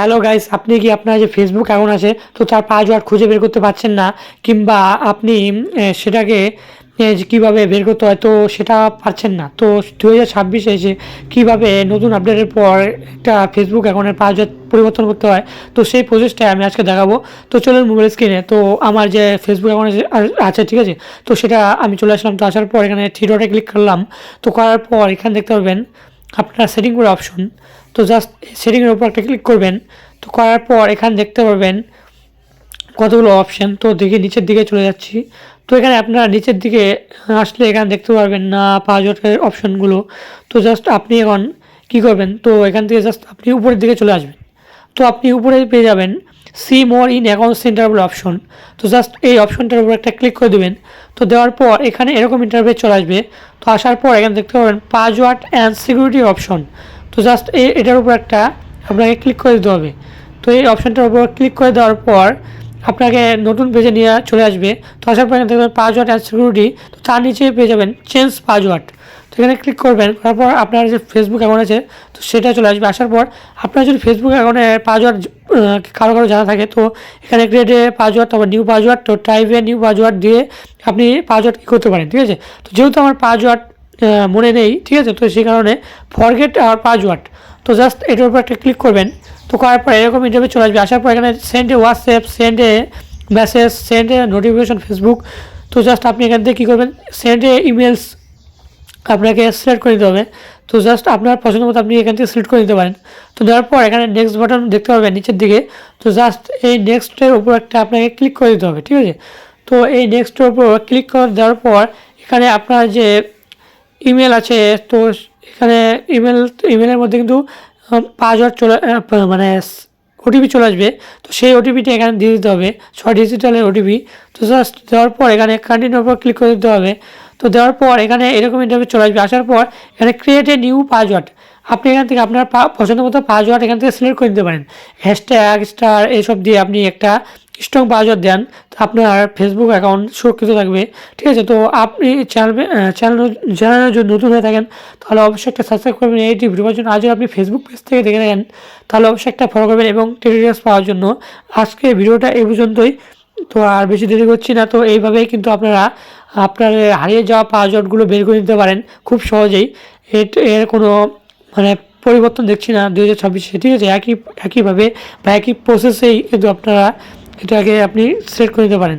Hello guys, আপনি কি আপনার যে ফেসবুক অ্যাকাউন্ট আছে তো তার পাসওয়ার্ড খুঁজে বের করতে পারছেন না, কিংবা আপনি সেটাকে যে কীভাবে বের করতে হয় তো সেটা পারছেন না। তো 2026 এসে কীভাবে নতুন আপডেটের পর একটা ফেসবুক অ্যাকাউন্টের পাসওয়ার্ড পরিবর্তন করতে হয়, তো সেই প্রসেসটাই আমি আজকে দেখাবো। তো চলুন মোবাইল স্ক্রিনে তো আমার যে ফেসবুক অ্যাকাউন্ট আছে, ঠিক আছে, তো সেটা আমি চলে আসলাম। তো আসার পর এখানে থ্রি ডটে ক্লিক করলাম। তো করার পর এখানে দেখতে পারবেন আপনার সেটিং করে অপশন। তো জাস্ট সেটিংয়ের উপর একটা ক্লিক করবেন। তো করার পর এখানে দেখতে পারবেন কতগুলো অপশান। তো দেখে নিচের দিকে চলে যাচ্ছি। তো এখানে আপনারা নিচের দিকে আসলে এখানে দেখতে পারবেন না পাসওয়ার্ডের অপশানগুলো। তো জাস্ট আপনি এখন কী করবেন, তো এখান থেকে জাস্ট আপনি উপরের দিকে চলে আসবেন। তো আপনি উপরে পেয়ে যাবেন see more in account centre বলে অপশন। তো জাস্ট এই অপশনটার উপর একটা ক্লিক করে দেবেন। তো দেওয়ার পর এখানে এরকম ইন্টারফেস চলে আসবে। তো আসার পর এখানে দেখতে পাবেন পাসওয়ার্ড অ্যান্ড সিকিউরিটি অপশন। তো জাস্ট এটার উপর একটা আপনাকে ক্লিক করে দিতে হবে। তো এই অপশানটার উপর ক্লিক করে দেওয়ার পর আপনাকে নতুন পেজে নিয়ে চলে আসবে। তো আসার পর এখানে দেখবেন পাসওয়ার্ড অ্যান্ড সিকিউরিটি, তো তার নিচে পেয়ে যাবেন চেঞ্জ পাসওয়ার্ড। তো এখানে ক্লিক করবেন, তারপর আপনার যে ফেসবুক অ্যাকাউন্ট আছে তো সেটা চলে আসবে। আসার পর আপনার যদি ফেসবুক অ্যাকাউন্টের পাসওয়ার্ড কারো জানা থাকে তো এখানে ক্রিয়েটে পাসওয়ার্ড, তারপর নিউ পাসওয়ার্ড, তো টাইপে নিউ পাসওয়ার্ড দিয়ে আপনি পাসওয়ার্ড কী করতে পারেন, ঠিক আছে। তো যেহেতু আমার পাসওয়ার্ড মনে নেই, ঠিক আছে, তো সেই কারণে ফরগেট আর পাসওয়ার্ড, তো জাস্ট এটার উপর একটা ক্লিক করবেন। তো করার পর এরকম ইন্টারভিউ চলে আসবে। আসার পর এখানে send A WhatsApp, send A message, send a notification Facebook, তো জাস্ট আপনি এখান থেকে কী করবেন, সেন্ড এ ইমেলস আপনাকে সিলেক্ট করে দিতে হবে। তো জাস্ট আপনার পছন্দ মতো আপনি এখান থেকে সিলেক্ট করে দিতে পারেন। তো দেওয়ার পর এখানে নেক্সট বাটন দেখতে পাবেন নিচের দিকে। তো জাস্ট এই নেক্সটের উপর একটা আপনাকে ক্লিক করে দিতে হবে, ঠিক আছে। তো এই নেক্সটের উপর ক্লিক করে দেওয়ার পর এখানে আপনার যে ইমেল আছে তো এখানে ইমেলের মধ্যে কিন্তু পাসওয়ার্ড মানে ওটিপি চলে আসবে। তো সেই ওটিপিটা এখানে দিয়ে দিতে হবে, 6 ডিজিটালের ওটিপি। তো জাস্ট দেওয়ার পর এখানে কন্টিনিউর উপর ক্লিক করে দিতে হবে। তো দেওয়ার পর এখানে এরকম ইন্টারভিউ চলে আসবে। আসার পর এখানে ক্রিয়েট এ নিউ পাসওয়ার্ড, আপনি এখান থেকে আপনার পছন্দ মতো পাসওয়ার্ড এখান থেকে সিলেক্ট করে দিতে পারেন। হ্যাশট্যাগ স্টার এইসব দিয়ে আপনি একটা স্ট্রং পাসওয়ার্ড দেন, তো আপনার ফেসবুক অ্যাকাউন্ট সুরক্ষিত থাকবে, ঠিক আছে। তো আপনি চ্যানেলের যদি নতুন হয়ে থাকেন তাহলে অবশ্যই একটা সাবস্ক্রাইব করবেন এই ভিডিওর জন্য। আজ আপনি ফেসবুক পেজ থেকে দেখে থাকেন তাহলে অবশ্যই একটা ফলো করবেন এবং টিউটোরিয়ালস পাওয়ার জন্য। আজকে ভিডিওটা এই পর্যন্তই। তো আর বেশি দেরি করছি না। তো এইভাবেই কিন্তু আপনারা আপনার হারিয়ে যাওয়া পাসওয়ার্ডগুলো বের করে নিতে পারেন খুব সহজেই। এর কোনো মানে পরিবর্তন দেখছি না 2026-এ, ঠিক আছে। একইভাবে বা একই প্রসেসেই কিন্তু আপনারা এটাকে আপনি সেট করে নিতে পারেন।